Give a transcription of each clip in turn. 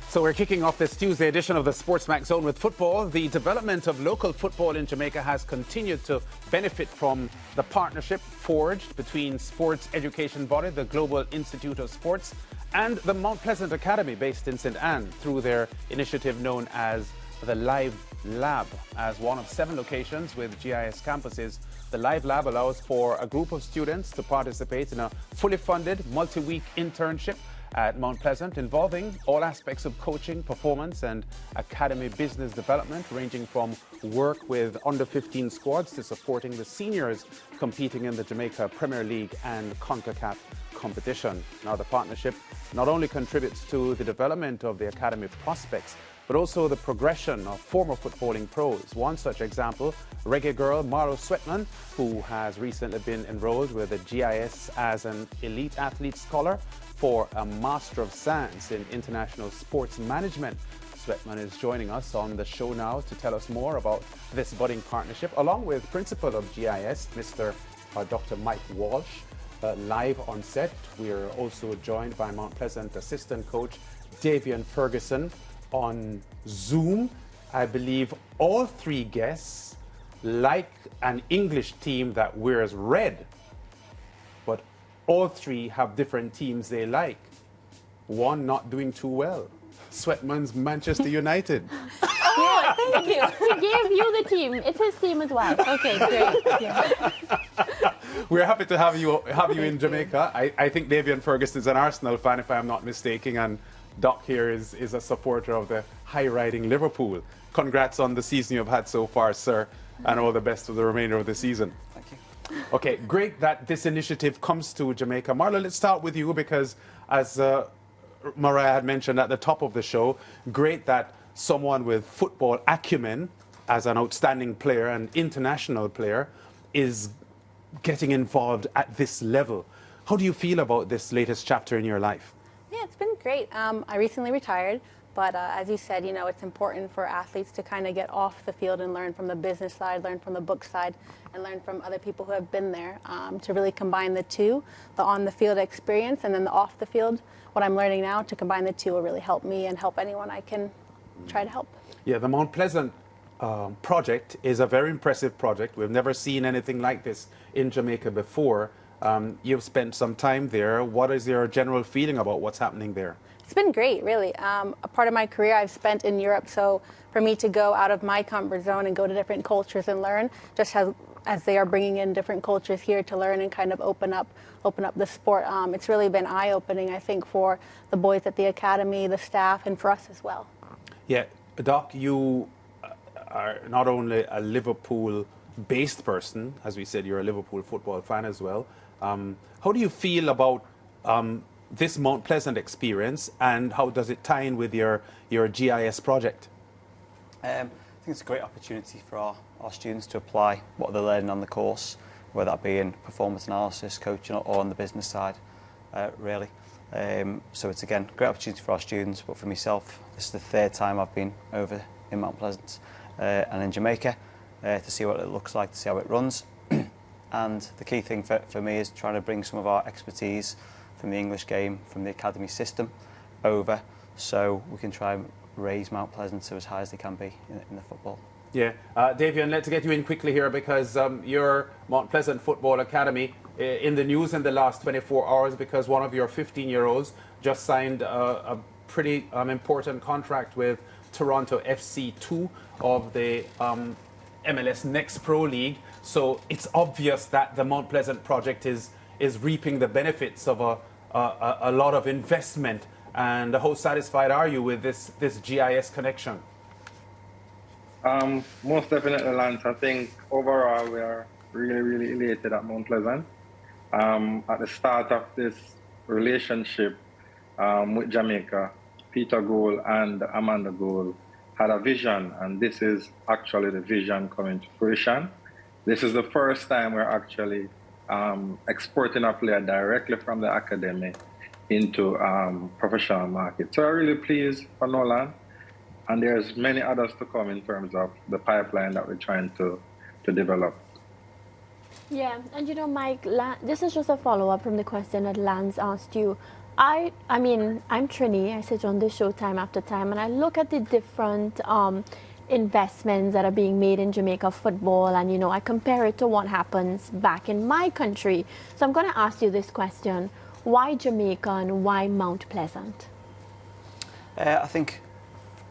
So we're kicking off this Tuesday edition of the SportsMax Zone with football. The development of local football in Jamaica has continued to benefit from the partnership forged between sports education body, the Global Institute of Sports, and the Mount Pleasant Academy based in St. Anne through their initiative known as the Live Lab. As one of 7 locations with GIS campuses, the Live Lab allows for a group of students to participate in a fully funded multi-week internship at Mount Pleasant, involving all aspects of coaching, performance and academy business development, ranging from work with under-15 squads to supporting the seniors competing in the Jamaica Premier League and CONCACAF competition. Now, the partnership not only contributes to the development of the academy prospects, but also the progression of former footballing pros. One such example, reggae girl Marlo Sweatman, who has recently been enrolled with the GIS as an elite athlete scholar for a Master of Science in International Sports Management. Sweatman is joining us on the show now to tell us more about this budding partnership, along with Principal of GIS, Dr. Mike Walsh, live on set. We are also joined by Mount Pleasant Assistant Coach Davian Ferguson on Zoom. I believe all 3 guests like an English team that wears red, but all 3 have different teams they like. One not doing too well. Sweatman's Manchester United. Oh, thank you. He gave you the team. It's his team as well. Okay, great. Yeah. We're happy to have you in Jamaica. I think Davian Ferguson is an Arsenal fan, if I'm not mistaken, and Doc here is a supporter of the high-riding Liverpool. Congrats on the season you've had so far, sir, and all the best for the remainder of the season. Thank you. Okay, great that this initiative comes to Jamaica. Marla, let's start with you because, as Mariah had mentioned at the top of the show, great that someone with football acumen as an outstanding player, an international player, is getting involved at this level. How do you feel about this latest chapter in your life? Yeah, it's been great. I recently retired, but as you said, you know, it's important for athletes to kind of get off the field and learn from the business side, learn from the book side, and learn from other people who have been there, to really combine the two, the on-the-field experience and then the off-the-field. What I'm learning now, to combine the two will really help me and help anyone I can try to help. Yeah, the Mount Pleasant project is a very impressive project. We've never seen anything like this in Jamaica before. You've spent some time there. What is your general feeling about what's happening there? It's been great, really. A part of my career I've spent in Europe, so for me to go out of my comfort zone and go to different cultures and learn, just as they are bringing in different cultures here to learn and kind of open up the sport, it's really been eye-opening, I think, for the boys at the academy, the staff, and for us as well. Yeah, Doc, you are not only a Liverpool-based person, as we said, you're a Liverpool football fan as well. How do you feel about this Mount Pleasant experience, and how does it tie in with your GIS project? I think it's a great opportunity for our students to apply what they're learning on the course, whether that be in performance analysis, coaching, or on the business side, really. So it's, again, a great opportunity for our students, but for myself, this is the 3rd time I've been over in Mount Pleasant and in Jamaica to see what it looks like, to see how it runs. And the key thing for me is trying to bring some of our expertise from the English game, from the academy system, over, so we can try and raise Mount Pleasant to as high as they can be in the football. Yeah, Davian, let's get you in quickly here because your Mount Pleasant Football Academy in the news in the last 24 hours because one of your 15-year-olds just signed a pretty important contract with Toronto FC2 of the MLS Next Pro League. So it's obvious that the Mount Pleasant project is reaping the benefits of a lot of investment. And how satisfied are you with this GIS connection? Most definitely, Lance. I think overall we are really elated at Mount Pleasant. At the start of this relationship with Jamaica, Peter Gould and Amanda Gould had a vision, and this is actually the vision coming to fruition. This is the first time we're actually exporting a player directly from the academy into professional market. So I'm really pleased for Nolan, and there's many others to come in terms of the pipeline that we're trying to develop. Yeah, and Mike, this is just a follow-up from the question that Lance asked you. I mean, I'm Trini. I sit on this show time after time, and I look at the different investments that are being made in Jamaica football, and I compare it to what happens back in my country. So I'm going to ask you this question: why Jamaica and why Mount Pleasant? I think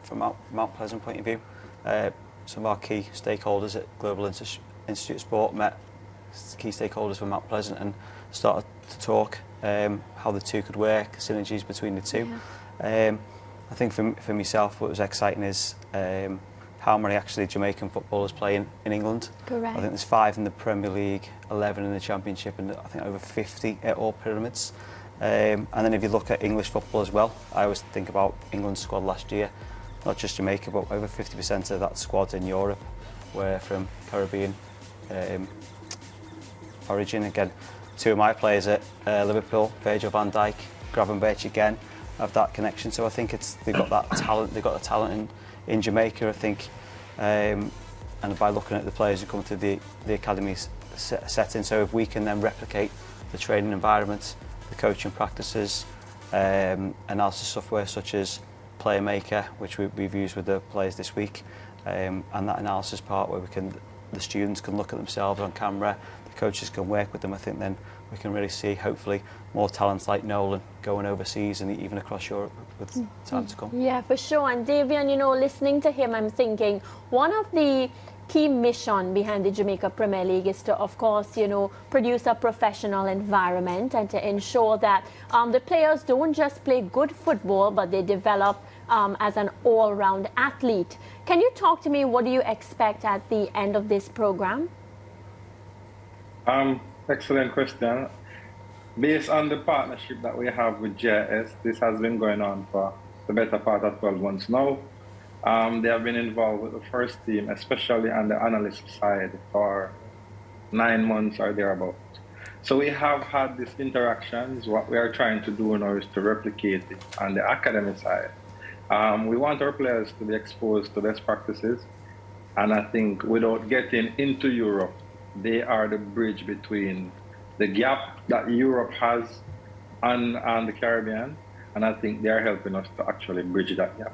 from Mount Pleasant point of view, some of our key stakeholders at Global Institute of Sport met key stakeholders from Mount Pleasant and started to talk how the two could work, synergies between the two. Yeah. I think for myself, what was exciting is how many actually Jamaican footballers play in England. Correct. I think there's 5 in the Premier League, 11 in the Championship, and I think over 50 at all pyramids. And then if you look at English football as well, I always think about England's squad last year, not just Jamaica, but over 50% of that squad in Europe were from Caribbean origin. Again, 2 of my players at Liverpool, Virgil van Dijk, Gravenberch again, have that connection. So I think they've got that talent. They've got the talent in Jamaica, I think. And by looking at the players who come to the academy's setting, so if we can then replicate the training environment, the coaching practices, analysis software such as PlayerMaker, which we've used with the players this week, and that analysis part where the students can look at themselves on camera, the coaches can work with them, I think then we can really see, hopefully, more talents like Nolan going overseas and even across Europe with time to come. Yeah, for sure. And Davian, listening to him, I'm thinking one of the key mission behind the Jamaica Premier League is to, of course, produce a professional environment and to ensure that the players don't just play good football, but they develop as an all-round athlete. Can you talk to me, what do you expect at the end of this program? Excellent question. Based on the partnership that we have with GIS, this has been going on for the better part of 12 months now. They have been involved with the first team, especially on the analyst side, for 9 months or thereabout. So we have had these interactions. What we are trying to do now is to replicate it on the academy side. We want our players to be exposed to best practices, and I think without getting into Europe, they are the bridge between the gap that Europe has on the Caribbean, and I think they are helping us to actually bridge that gap.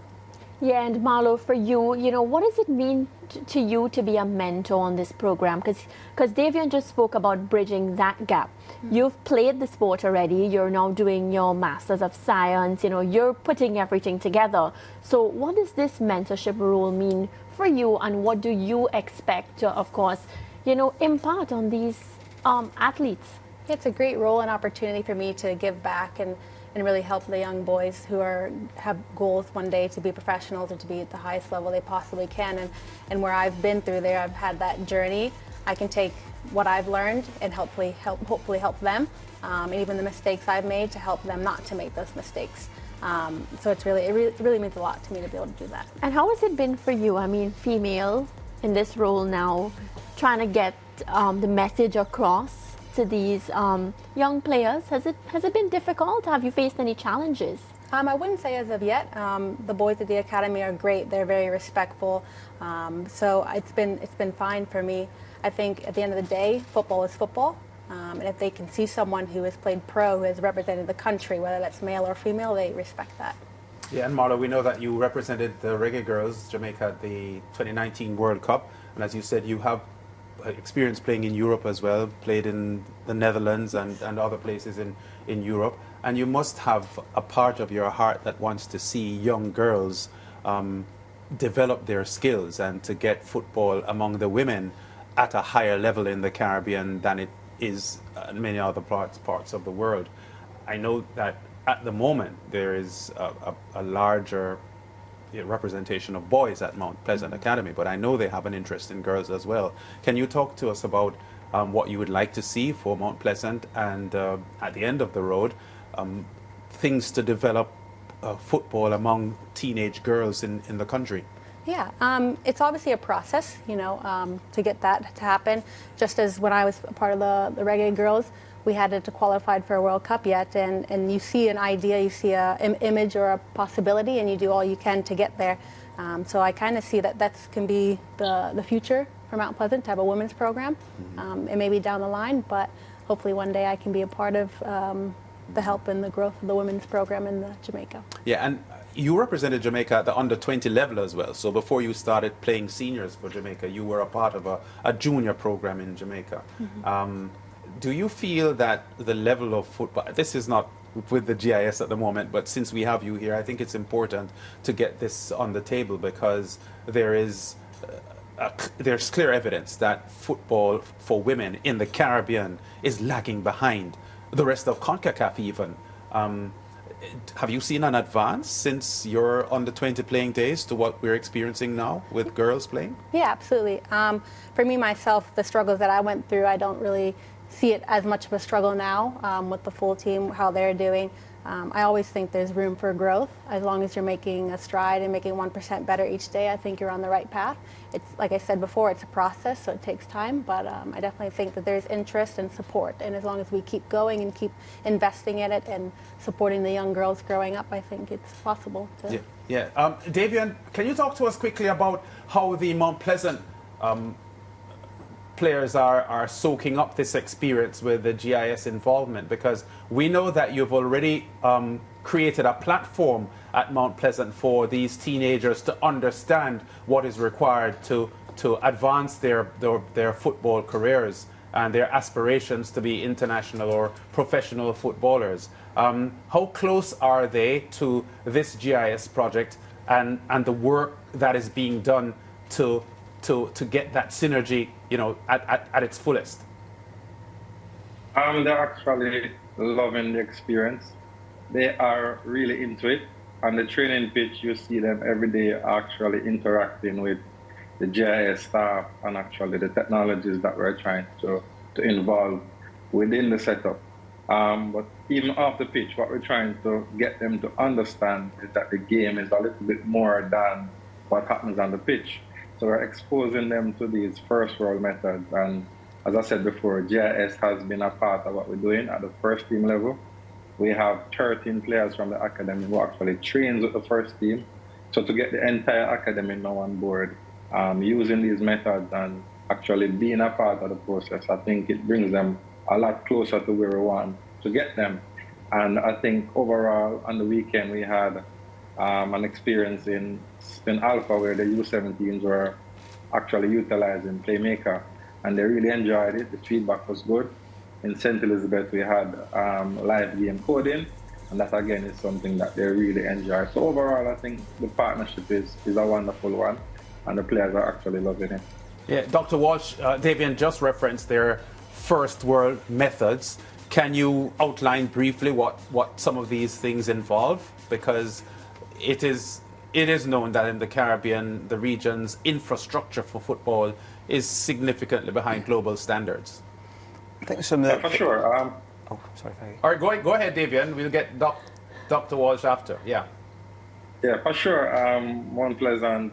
Yeah, and Marlo, for you, what does it mean to you to be a mentor on this program? Because Davian just spoke about bridging that gap. You've played the sport already. You're now doing your Masters of Science. You're putting everything together. So what does this mentorship role mean for you, and what do you expect to, of course, impart on these athletes? It's a great role and opportunity for me to give back and really help the young boys who have goals one day to be professionals and to be at the highest level they possibly can. And where I've been through there, I've had that journey. I can take what I've learned and hopefully help them, and even the mistakes I've made to help them not to make those mistakes. So it really means a lot to me to be able to do that. And how has it been for you? I mean, female in this role now, trying to get the message across to these young players. Has it been difficult? Have you faced any challenges? I wouldn't say as of yet. The boys at the academy are great. They're very respectful. So it's been fine for me. I think at the end of the day, football is football. And if they can see someone who has played pro, who has represented the country, whether that's male or female, they respect that. Yeah, and Marlo, we know that you represented the Reggae Girls, Jamaica, at the 2019 World Cup. And as you said, you have experience playing in Europe as well, played in the Netherlands and other places in Europe. And you must have a part of your heart that wants to see young girls develop their skills and to get football among the women at a higher level in the Caribbean than it is in many other parts of the world. I know that at the moment there is a larger representation of boys at Mount Pleasant Academy, but I know they have an interest in girls as well. Can you talk to us about what you would like to see for Mount Pleasant and at the end of the road, things to develop football among teenage girls in the country? Yeah, it's obviously a process, to get that to happen. Just as when I was a part of the Reggae Girls, we hadn't qualified for a World Cup yet, and you see an idea, you see an image or a possibility, and you do all you can to get there. So I kind of see that can be the future for Mount Pleasant to have a women's program. It may be down the line, but hopefully one day I can be a part of the help and the growth of the women's program in Jamaica. Yeah, and you represented Jamaica at the under-20 level as well. So before you started playing seniors for Jamaica, you were a part of a junior program in Jamaica. Do you feel that the level of football, this is not with the GIS at the moment, but since we have you here, I think it's important to get this on the table, because there's clear evidence that football for women in the Caribbean is lagging behind the rest of CONCACAF even. Have you seen an advance since your under-20 playing days to what we're experiencing now with girls playing? Yeah, absolutely. For me, myself, the struggles that I went through, I don't really see it as much of a struggle now with the full team, how they're doing. I always think there's room for growth. As long as you're making a stride and making 1% better each day, I think you're on the right path. It's, like I said before, it's a process, so it takes time, but I definitely think that there's interest and support. And as long as we keep going and keep investing in it and supporting the young girls growing up, I think it's possible to... Yeah. Davian, can you talk to us quickly about how the Mount Pleasant players are soaking up this experience with the GIS involvement? Because we know that you've already created a platform at Mount Pleasant for these teenagers to understand what is required to advance their football careers and their aspirations to be international or professional footballers. How close are they to this GIS project and the work that is being done to get that synergy, you know, at its fullest? They're actually loving the experience. They are really into it. On the training pitch, you see them every day actually interacting with the GIS staff and actually the technologies that we're trying to involve within the setup. But even off the pitch, what we're trying to get them to understand is that the game is a little bit more than what happens on the pitch. So we're exposing them to these first world methods. And as I said before, GIS has been a part of what we're doing at the first team level. We have 13 players from the academy who actually trains with the first team. So to get the entire academy now on board, using these methods and actually being a part of the process, I think it brings them a lot closer to where we want to get them. And I think overall on the weekend we had an experience in Alpha where the U17s were actually utilizing Playmaker, and they really enjoyed it. The feedback was good. In St. Elizabeth, we had live game coding, and that again is something that they really enjoy. So overall, I think the partnership is a wonderful one, and the players are actually loving it. Yeah, Dr. Walsh, Davian just referenced their first world methods. Can you outline briefly what some of these things involve? Because it is known that in the Caribbean, the region's infrastructure for football is significantly behind global standards. I think some of the... For sure. Oh, sorry. All right, go ahead, Davian. We'll get Dr. Walsh after. Yeah. Yeah, for sure. One Pleasant,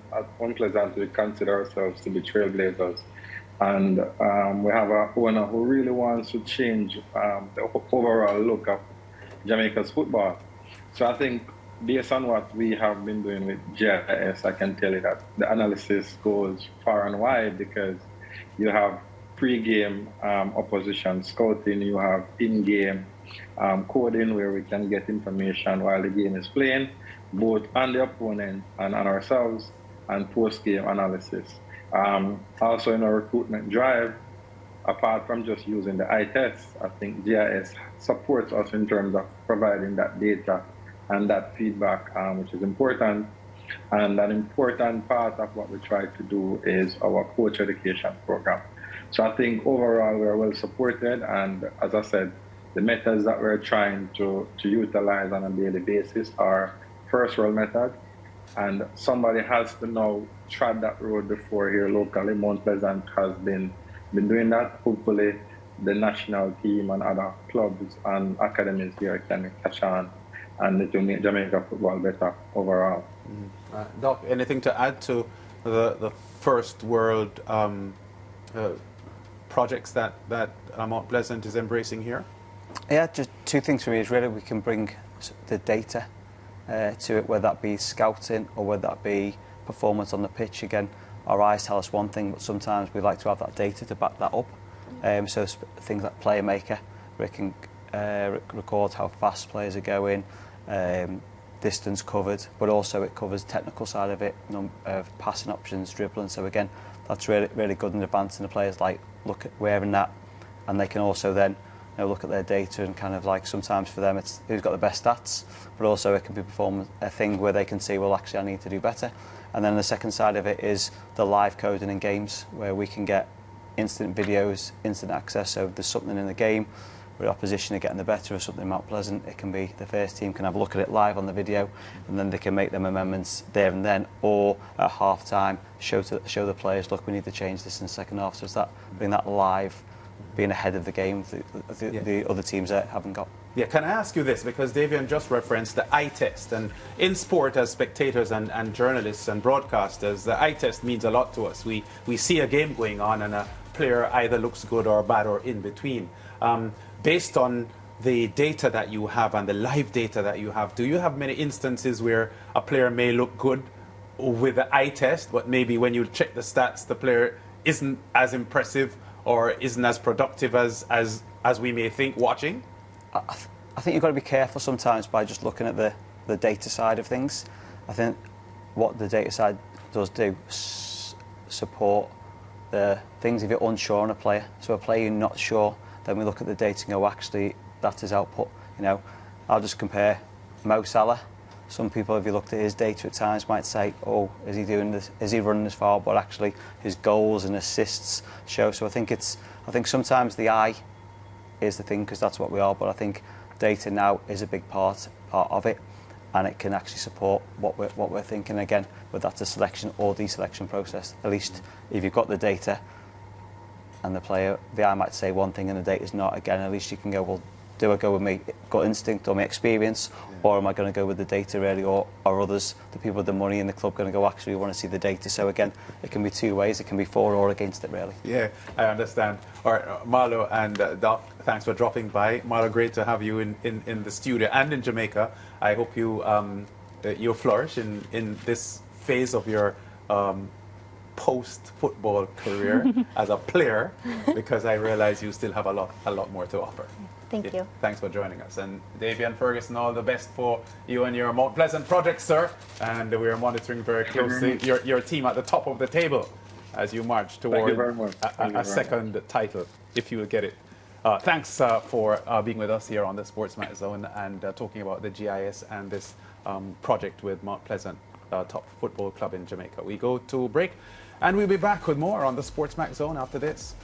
we consider ourselves to be trailblazers. And we have an owner who really wants to change the overall look of Jamaica's football. So I think based on what we have been doing with GIS, I can tell you that the analysis goes far and wide, because you have pre-game opposition scouting, you have in-game coding where we can get information while the game is playing, both on the opponent and on ourselves, and post-game analysis. Also in our recruitment drive, apart from just using the eye test, I think GIS supports us in terms of providing that data and that feedback, which is important. And an important part of what we try to do is our coach education program. So I think overall we're well supported, and as I said, the methods that we're trying to utilize on a daily basis are first world methods, and somebody has to now tread that road before here locally. Mount Pleasant has been doing that. Hopefully the national team and other clubs and academies here can catch on, and it will make Jamaica football better overall. Doc, anything to add to the first world projects that Mount Pleasant is embracing here? Yeah, just two things for me is really we can bring the data to it, whether that be scouting or whether that be performance on the pitch. Again, our eyes tell us one thing, but sometimes we like to have that data to back that up. So things like player maker, where it can record how fast players are going, distance covered, but also it covers technical side of it, of passing options, dribbling. So again, that's really, really good in advance, and the players like look at wearing that, and they can also then look at their data and kind of like sometimes for them it's who's got the best stats, but also it can be a thing where they can see, well, actually I need to do better. And then the second side of it is the live coding in games, where we can get instant videos, instant access. So if there's something in the game where opposition are getting the better of something Mount Pleasant, it can be the first team can have a look at it live on the video, and then they can make them amendments there and then, or at half time show the players, look, we need to change this in the second half. So it's that being that live, being ahead of the game the other teams haven't got. Yeah, can I ask you this? Because Davian just referenced the eye test. And in sport, as spectators and journalists and broadcasters, the eye test means a lot to us. We see a game going on and a player either looks good or bad or in between. Based on the data that you have and the live data that you have, do you have many instances where a player may look good with the eye test, but maybe when you check the stats, the player isn't as impressive or isn't as productive as we may think watching? I think you've got to be careful sometimes by just looking at the data side of things. I think what the data side does do support the things if you're unsure on a player. So a player you're not sure, then we look at the data and go, actually, that's his output. I'll just compare Mo Salah. Some people, if you looked at his data at times, might say, oh, is he doing this? Is he running this far? But actually, his goals and assists show. So I think sometimes the eye is the thing, because that's what we are. But I think data now is a big part of it, and it can actually support what we're thinking. Again, whether that's a selection or deselection process. At least if you've got the data, and the eye might say one thing and the data's not. Again, at least you can go, well, do I go with my gut instinct or my experience, or am I going to go with the data really, or others, the people with the money in the club, going to go, actually, we want to see the data? So again, it can be two ways. It can be for or against it, really. Yeah, I understand. All right, Marlo and Doc, thanks for dropping by. Marlo, great to have you in the studio and in Jamaica. I hope you flourish in this phase of your post-football career as a player, because I realize you still have a lot more to offer. Thank you. Thanks for joining us. And Davian Ferguson, all the best for you and your Mount Pleasant project, sir. And we are monitoring very closely your team at the top of the table as you march toward a second title, if you will get it. Thanks for being with us here on the SportsMax Zone and talking about the GIS and this project with Mount Pleasant, top football club in Jamaica. We go to break, and we'll be back with more on the SportsMax Zone after this.